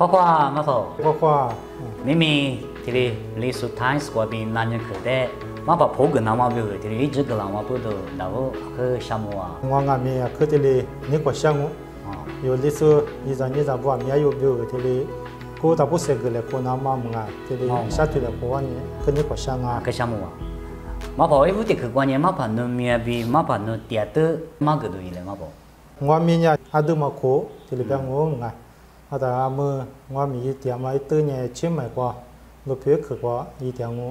花嘛否？花，明明这里历史探索过比男人去的，嘛把破个那嘛表这里一直个那嘛不都然后去项目啊？我俺们呀去这里你个项目，有历史一张不俺们有表这里，过大不是个来过那嘛么啊？这里下头来过完呢，去你个项啊？去项目啊？嘛跑一步的去过年嘛跑那面比嘛跑那点的嘛个都一类嘛跑。我们呀阿都嘛过，这里边我们啊。แต่เมื่อว่ามีเตียมาตื้อเนี่ยเชื่อมกว่าลูกเพื่อคือกว่าอีเตียงู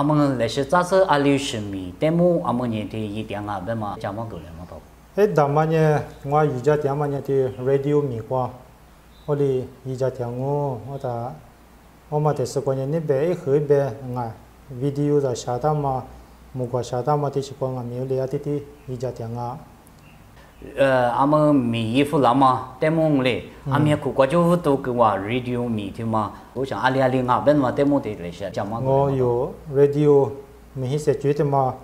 们那些杂志阿里是米，但么们呢的一点啊，别嘛讲么个了嘛跑。但嘛呢，我一家店嘛呢的 radio 米กว่า我哩一家店งู我嘛的是关键你别黑别啊 video 在下达嘛，木瓜下达嘛的是关啊没有哩啊的一家店啊。们米衣服了嘛，但么嘞，们苦瓜就都给我 radio 米的嘛，我想阿里啊，别嘛，但么的那些讲嘛。我有 radio 米些觉得嘛，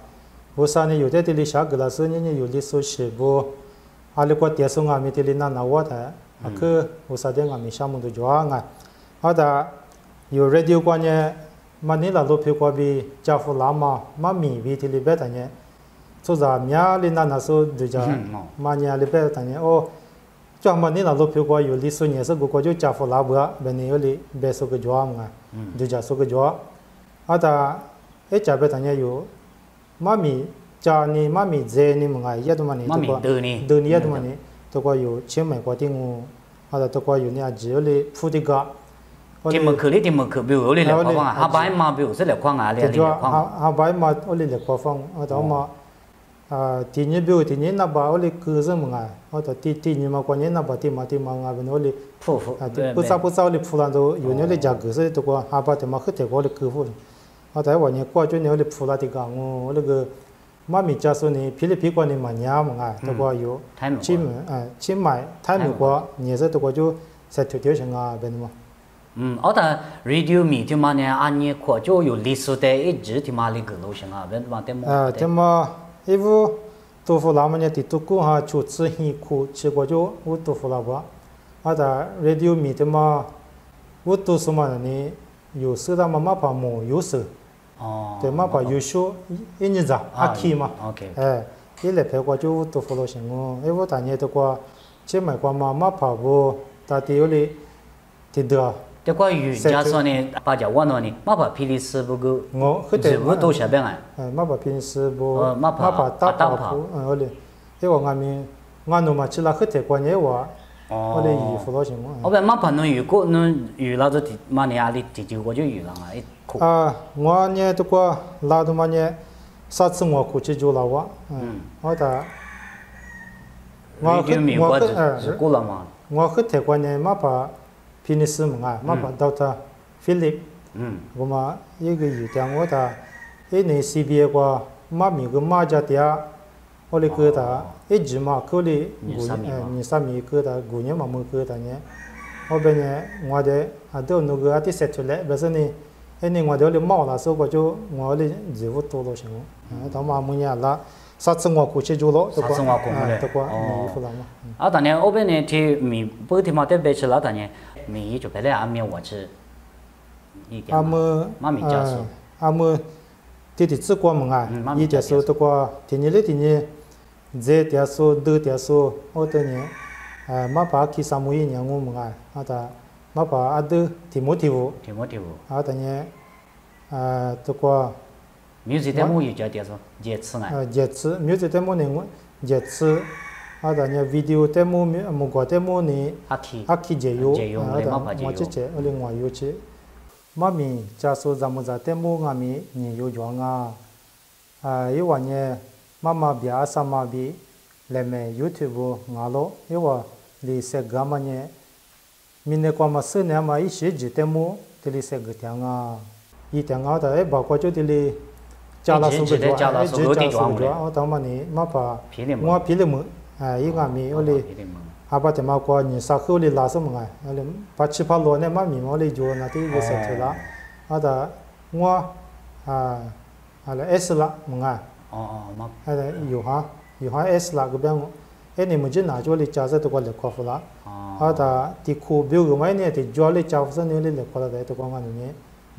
我上呢有的的哩下个了是呢有的说是不，阿里瓜电视啊米的哩那我的，去我啥的啊米项目都做啊，有 radio 关呢，嘛你那路票瓜比加夫拉嘛米比的哩别的呢。做啥米啊？哩那时就叫嘛年哩别当年哦，就嘛你那路票过有历史年是个就加夫拉不啊，别年有哩别说个做嘛，就叫说个做，加别当年有嘛米加你嘛米在你们也都嘛你都过也都嘛你都过有钱买过的我，都过有你只有哩付的个。ที่มันคือที่มันคือบิวเลยแหละฟังหาใบมาบิวเสร็จแล้วฟังอะไรเลยฟังหาใบมาเลยแหละฟังแต่ว่าทีนี้บิวทีนี้นับบ่าวเลยคือซึ่งมึงทีนี้มากว่านี้นับบ่ที่มาเป็นเลยผู้สาวเลยพูดแล้วอยู่เนี่ยเลยจากคือตัวก็หาบ่ที่มาคือแต่ก็เลยคือพูดแต่ว่าเนี่ยก็จะเนี่ยเลยพูดแล้วที่กังเลยก็มามีจ้าส่วนนี้พิลิพิกว่านี่มันยาวมึงตัวก็อยู่ชิมใหม่ไทยมึงก็เนี่ยตัวก็จะเสร็จเดียวช่างเป็นมั้งแต่ radio มีที่มาเนี่ยอันนี้ขวดจะอยู่ลิสต์แต่一直ที่มาเลยก็รู้ช่างเป็นมาแต่มาอีวูตัวฟูลามันเนี่ยติดตุกุหาชุดซื้อหิคูเชื่อว่าจะวุตัวฟูลาบ่แต่ radio มีที่มาวุตัวสมัยนี้อยู่ซื้อได้มาผ่าหมูอยู่ซื้อแต่มาผ่าอยู่ชูอินจ้าอาคีมาอีเล็บเว่าจะวุตัวฟูลาเชิงอีวูแต่เนี่ยตัวก็เชื่อหมายความมาผ่าบ่แต่ที่อยู่เลยติดเดือแต่ก็อยู่จ้าส่วนนี้ป้าจะว่าน้อยนี่มาผ่าพิลิสบุกุจะวุตัวเชื่อเป็นไงมาผ่าพิลิสบุมาผ่าตาผ่าเลยว่างานนู้มาชิลาคือแต่กว่านี้ว่าเลยอยู่ฟูลาเชิงแบบมาผ่านู้อยู่ก็นู้อยู่แล้วจะมาเนี่ยอะไรที่จะก็จะอยู่แล้วไอ้งานเนี่ยตัวก็ลาดูมาเนี่ยสัตว์สมองคุชิจูแล้ววะแต่งานก็ละมางานคือแต่กว่านี้มาผ่าพินิสมึงมาผ่าดร.ฟิลิปก็มาอีกอยู่ที่อังกฤษใน CBA ก็มามีก็มาจากที่โอลิคือแต่จิมาคือเลยมีสามีคือแต่กูเนี่ยมามือคือแต่เนี่ยโอเป็นเนี่ยงาเดอเดี๋ยวนึกว่าที่เสร็จแล้วแบบนี้นี่งาเดี๋ยวเลยมาแล้วสุก็จะงาเลยจีบตัวเราใช่ไหมแต่มามึงเนี่ยละสัตว์สงวนกูเชื่อจูโร่ตัวก็มีฟุตบอลแต่เนี่ยโอเป็นเนี่ยที่มีพูดที่มาเตะเบสแล้วแต่เนี่ยมีจุดไปเลยมีว่าชื่อมามีจ้าสุที่ติดซื้อกว่ามึงยี่เดียสุตัวก็ทีนี้เลยทีนี้เจเดียสุดูเดียสุโอ้ตัวนี้มาผ่าคิสามุยเนี่ยงูมึงแต่มาผ่าอัดทิโมธิวแต่เนี่ยตัวก็มิวสิกเดโมอยู่จ้าเดียสุเจ็ด次ไงเจ็ด次มิวสิกเดโมเนี่ยเจ็ด次แต่เนี่ยวิดีโอเดโมมุกว่าเดโมนี่อักขีเจยูแต่มาเจเรื่องว่าอยู่เจมามีจ้าสุจามุจาเดโมงามีเนี่ยอยู่จวงอีวันเนี่ยมาเบียสามาบีเลเมยูทูบงาโลอีว่าลิเซกามันเนี่ยมีเนี่ยความสื่อเนี่ยมาอีเชจิเดโมที่ลิเซกเตียงอีเตียงแต่บอกว่าจุดที่ลิ加拉苏个加抓，拉苏个地抓我当嘛你嘛把皮的我皮的么，一个米我哩，阿爸的嘛过你啥口哩拉什么我哩把七八罗呢嘛米我哩做那地个设计啦，阿达我阿拉 S 啦么嘛，阿达有哈 S 啦个边我，你们就拿做哩加在多个哩夸夫啦，阿达地库表个嘛呢地做哩加夫生哩哩夸啦的多个嘛呢。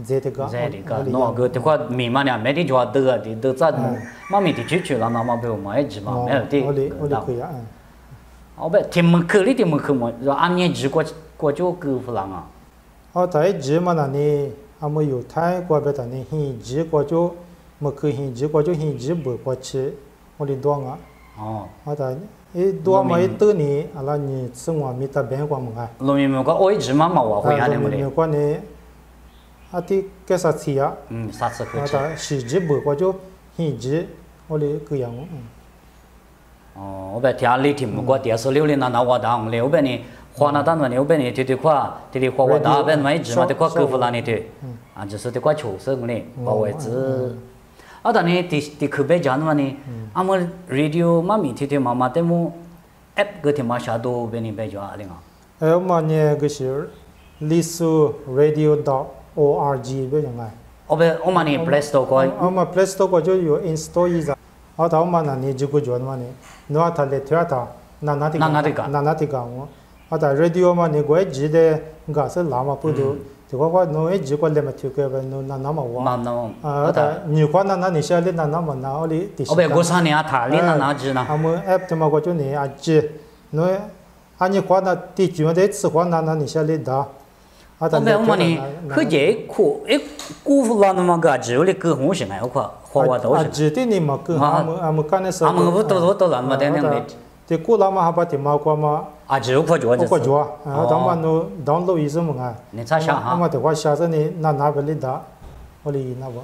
这个，那个的话，米嘛呢，没得就得的，得咋弄？妈咪的去了，那么不嘛一直嘛，没有的。不，天门口里天门口嘛，说俺年只过就够不啷啊？但只嘛那呢，俺们犹太过别的呢，现只过就，么可现只过就现只不过去，我哩多啊。但多嘛一多呢，阿拉你生活米得变过么啊？农民们讲，我一直嘛我会安的么嘞？过呢。ati kesa thia satsa ko ata shiji bu ko jo hiji oli ku yang obe tia li tim ko tia so liu li na na wa dang le obe ni hwa na dan ni obe ni ti kwa ti li hwa wa da ben mai ji ma ti kwa ku fu la ni ti就是ti kwa chu se ni ba wei zi da ni ti ku be jan ma ni am radio ma mi ti ma ma te mu app ge ti ma sha do be ni be jo a ling a ma ne ge shi lisu radio.org 别样哎。我们呢 Play Store 过。我们 Play Store 过就有 install 一下，我们那里就过做嘛呢，那他来推他，那的讲我，但 radio 嘛你过记得，我是哪嘛不都，就我那记过来嘛推个那嘛我。但你看那你下里那嘛那我哩。我别过三年他哩那记呢。我们 app 的嘛过就你记，那你看那地区嘛得吃饭那你下里打。我们呢，可这辜负了那么个只有的沟通性哎，我看花多是。只的你嘛沟，俺们干的时候。俺们不都那么点的。这过了嘛，还把电话过嘛。只有可做就是。可做，当嘛no download 意思嘛啊。你咋想哈？俺们电话下着呢，那不里打，我哩那不。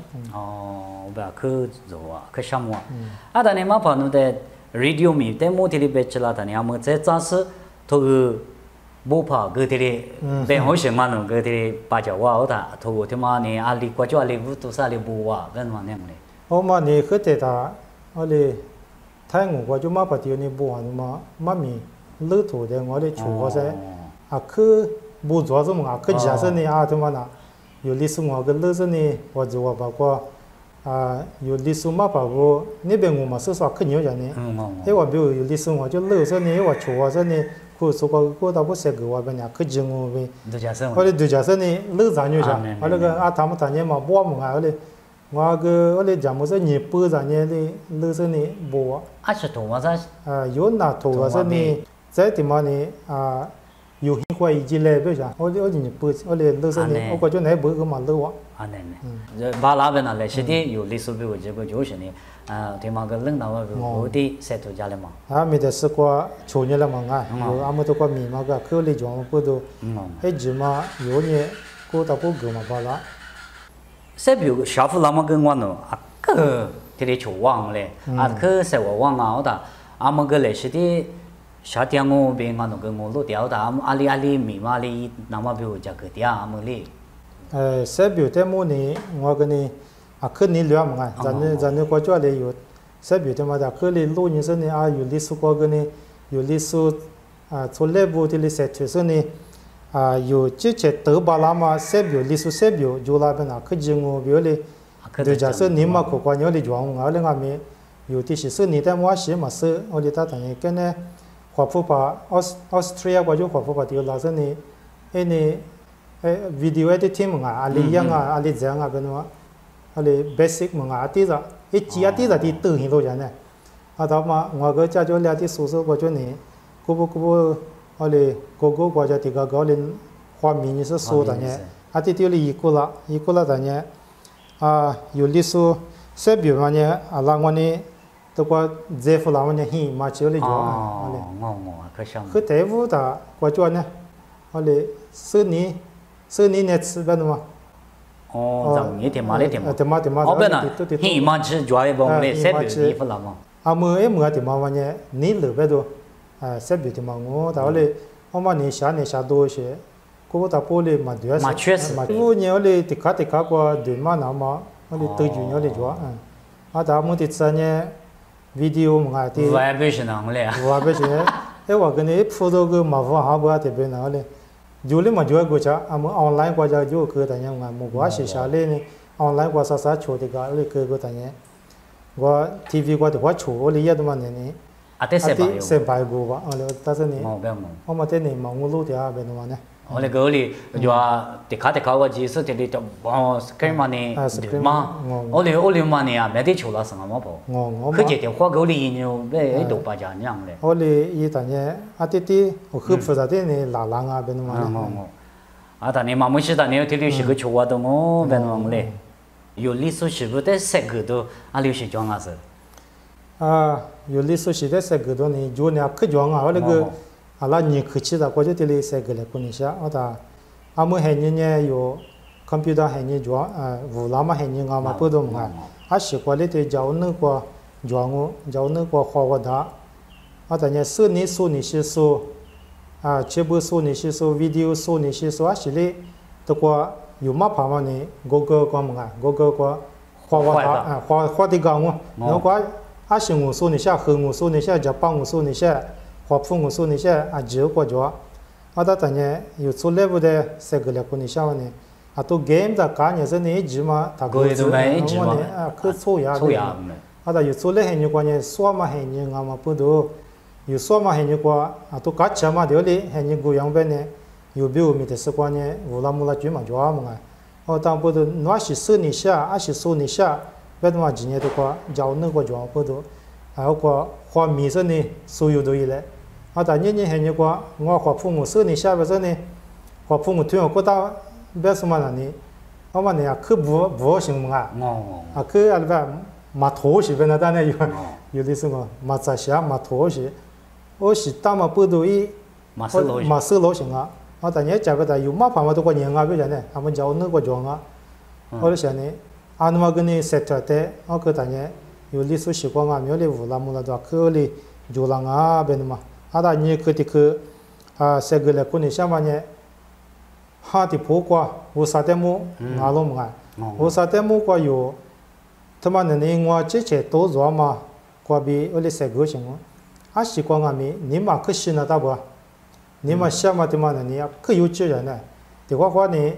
不去做啊，去项目啊。但你嘛怕侬的 radio 咪，在某地里边去了，但你俺们在暂时头个。不怕，个体的，变好些嘛侬个体的把脚哇，他头他妈呢，阿里过去阿里不都是阿里不哇，跟嘛那样的。我嘛呢，去得他，阿里，太我过就嘛把掉呢不哇嘛，嘛咪路途的我哩出过噻，去不做什么去假设呢他妈那，有历史我个路子呢，我就我包括有历史嘛包括那边我嘛是说去牛人呢，我比如有历史我就路子呢，我出过噻呢。ku suka ku ta bu se gwa ba nya ke jingu be ole du ja se ni lu za nyu ja ole ga a ta ma ta nye ma bo mu ga ole wa ge ole ja mo se ni pu za nye li lu se ni bo a se to wa za yo na to wa se ni za ti ma ni yu hi kwa yi ji le be ja ole ni pu ole lu se ni o ko jo ne bu ga ma lu wa ne ba la be na le se ti yu li su be wo je ko jo se ni thì mà cái lưng nào mà đi xe thôi ra lên mà mình đã sử qua chủ nhà là mà ngay rồi anh mới tôi qua mình mà cái khơi lấy chọn mà bữa đó hết chỉ mà有呢过到不够嘛罢了xe biểu shop làm mà cái ngon nữa cái thì để chủ vàng嘞cái xe vàng đó mà cái lấy sẽ đi shop tiếng ngô bên ngon cái ngô lúa đéo đó ali mì mà ali nào mà biểu chắc cái tiếng mà lấy xe biểu thế mua này ngồi cái này去年了嘛，咱那国家里有，这边的嘛的，去年录音生呢有历史过个呢，有历史从内部的历史推生呢，有之前德巴拉嘛，这边历史这边就那边去经我表嘞，对家是你嘛可关键的状况，另外面有的是你在马西嘛是，我的他等于跟呢，华府把Austria国家华府把丢拉生呢，呢video editing 嘛，阿里样阿里这样边嘛。ali basic mengati za ati za ti tu hin lo jan ne ata ma ngwa ge cha jo lia ti su su ko jo ni kubu ali gogo kwa ja ti ga ga lin hwa mi ni su da ne ati ti li ikula da ne yu li su se bi ma ne ala ngwa ni to kwa je fu la ma ne hi ma chi li jo ali ngo ka shang ke te vu da kwa jo ne ali su ni ne tsu ba ma rằng như thế mà lấy thế mà bên nào hi mà chỉ giỏi bông lấy xếp biểu đi phải làm mà em thì mà nhé ní lửa bây giờ xếp biểu thì mà ngô tao lấy mà ní xả đôi xe cô ta bố lấy mà đứa mà缺失mà cô nhớ lấy thì khá qua đứa mà nào mà lấy từ chuyện nhớ lấy chúa ada mu ti tsanye video mga ti vibration ang le vibration e wa gane photo go ma wa ha ba te be na le juli ma jo go cha am online kwa ja jo ke ta nya nga mu wa shi sha le ni online kwa sa sa cho de ga le ke go ta nya wa tv kwa de wa cho le ya de ma ne ni ate se ba go ba le ta se ni mo be mo o ma te ni ma ngu lu dia be no ma ne ole go li jo te ka wa ji so te le to bo screen ma ni ma ole ma ni a me de cho la sa ma bo ngo ke je de hua go li ni be do ba ja nyang le ole yi ta nya ate ti o khu fu da de ni la la nga be no ma ne啊，但你嘛，没事的，你有天天是个吃活动哦，别弄嘞。有历史是不得三个都，啊，流行讲啊是。啊，有历史是得三个多呢，就那可讲啊，我那个啊拉你客气的，我就得嘞三个来过一下，我打，啊么海年呢有 computer 海年讲无那么海年啊嘛不懂啊，啊习惯嘞得教那个讲我，教那个花花的，啊但呢是你说你是说。啊，全部说那些说 video 说那些说啊，是嘞，都过有嘛怕嘛呢？各个讲么啊？各个讲花啊，花的讲我，那个啊是我说那些，和我说那些，就帮我说那些，花铺我说那些啊，只有过着，啊，他等呢有出来不的，三个来过那些呢，啊，都 game 的讲也是那一直嘛，他个子嘛，啊，可抽牙的，啊，他有出来很多关键，说嘛很多啊嘛不多。有说嘛，很多个啊，都搞起嘛，对哩，很多个样本呢，有比我们的习惯呢，无啦木啦专门做嘛个，哦，当不都那是说你下，还是说你下，别的嘛今年都个教那个做不都，还有个花米色呢，所有都有嘞，啊，但年年很多个，我花父母说你下不是呢，花父母推我过到别什么那呢，我们呢可不行嘛啊，啊可啊那马头是边那当然有的什么马扎下马头是。我是大嘛不都一马斯罗行啊，啊，但也讲个的有嘛办法都过年啊，不然呢，他们叫那个装啊，我就想呢，啊，那么跟你设置的，我可但也有历史习惯啊，没有哩乌拉木拉多，可哩就浪啊，边的嘛，啊，但你可的可啊，这个来过年下半年，哈的破瓜，我啥的么，阿罗么啊，我啥的么瓜有，他妈的呢，我之前都做嘛，瓜比我哩这个行啊。啊，习惯啊咪，你嘛可信了大不？你嘛想嘛的嘛呢？你可有责任呢？的话呢，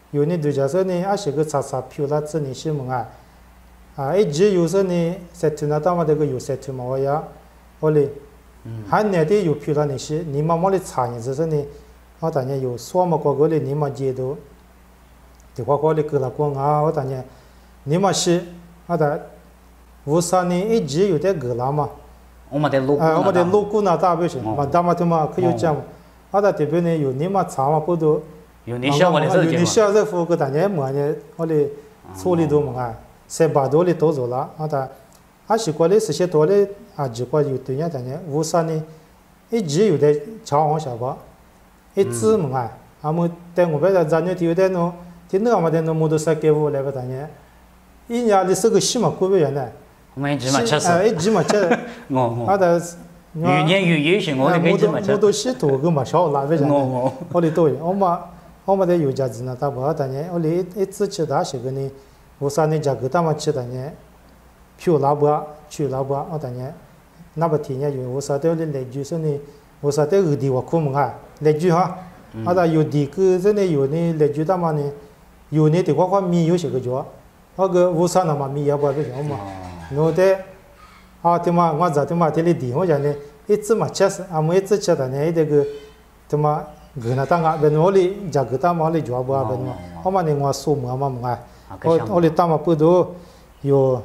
有你对家说呢，啊是个查票啦，这你是么啊？啊，一直有时呢，设置那大嘛这个有设置嘛我呀，我嘞，还那的有票啦你是，你嘛么哩查你就是呢，我当年有说嘛过个嘞，你嘛接到，的话嘞个啦讲啊，我当年，你嘛是，啊的，无啥呢，一直有点个啦嘛。我们的路过那大不行，嘛大嘛他妈可以讲，啊的这边呢有你嘛查嘛不多，有你小我的有你小这副个大年么呢，我的处理都么啊，300多的都做了，啊的，啊习惯的这些多的啊，习惯有对呀大年，无啥呢，一直有的查行小吧，一直么啊，啊么等我别在咱那有的喏，听那嘛的喏，摩托车给我来个大年，一年的这个西嘛贵不远呢。我们一直嘛吃是，一直嘛吃，啊的，有年有月是我的一直嘛吃，我都洗头个嘛少拉不着，我的多，我们的有价值呢，大不大呢？我的一直吃大些个呢，我啥呢？价格大嘛吃的呢，票拉不，去拉不，我的呢，那不提呢有我啥的来句说呢，我啥的有的我苦么啊，来句哈，啊的有的个真的有呢来句大嘛呢，有呢的话米有些个叫，那个我啥那么米也不不行嘛。我的啊，他妈我在他妈这里地方讲呢，一直嘛吃是，啊，我一直吃的呢，这个他妈个那当啊，别我哩价格大嘛哩抓不啊，别嘛，我嘛呢我数嘛嘛嘛，我哩大嘛不多有，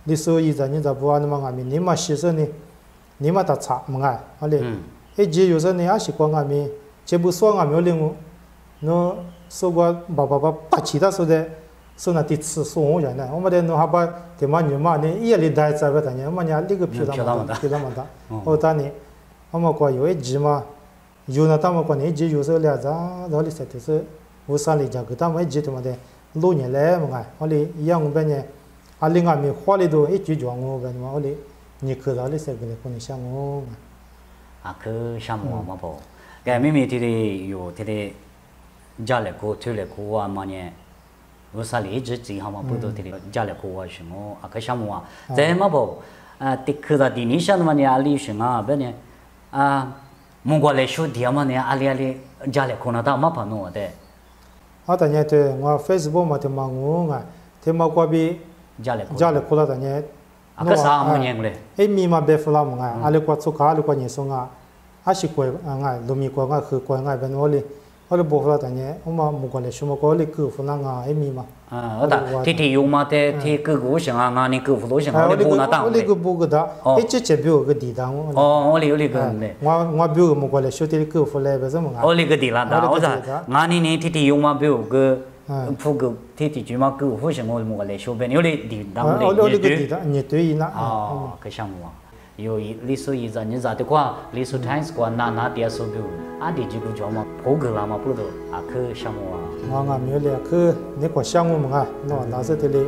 你说一在你在不啊那么啊咪，你嘛其实呢，你嘛打差嘛啊，我哩，一直有时呢也习惯啊咪，这不说啊咪我哩我，那说过把其他说的。说那第次说我讲呢，我们的那哈巴他妈你妈呢，夜里待在个当年，我们家那个票那么大，我当年，我们过有一集嘛，有那他们过年一集有时候俩咋，那里才就是我山里家个他们一集他妈的6年来嘛个，我哩一样我们呢，啊另外面花里头一直讲我个嘛，我哩你可那里才个来过年想我，啊可想我嘛不，该妹妹这里有这里家里过推来过啊嘛呢。为啥一直只好嘛不都的家里过啊什么啊个项目啊，在嘛不的可到的你想的嘛你阿里什么不呢蒙过来说的嘛呢阿里家里可能到嘛怕弄的。但係對我 Facebook 嘛條網我啊，條網嗰邊家里過啦，但係個啥冇嘢咧？誒咪嘛別付啦嘛，阿里過做卡，阿里過年送啊，阿是過啊，路咪過啊，佢過啊，邊我哋不付啦，但係我嘛冇過嚟，什麼過嚟佢付啦啊，誒咪嘛。提用嘛的，提個個想啊，你個付多想，我哋不拿當。我哋個不個的，誒這表個地當。我哋有呢個咧。我表個冇過嚟，說啲個付嚟，為什麼啊？我哋個地啦，我咋？我呢提用嘛表個。付個提住嘛個付想我冇過嚟說邊，有啲地當咧。我哋個地當，你對啦。個項目啊，有歷史遺產，你咋的話，歷史探索過哪啲手表，啲就個叫嘛，普個啦嘛，不都個項目啊。我沒有咧，你個項目嘛，那是的咧，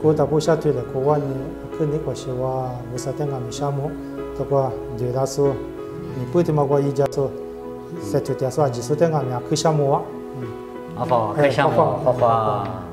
我打不下去了，我你你個是話，我啥的沒項目，不過對他說，你不聽嘛我一家說，在這點說，就是的沒項目啊。好，項目，好。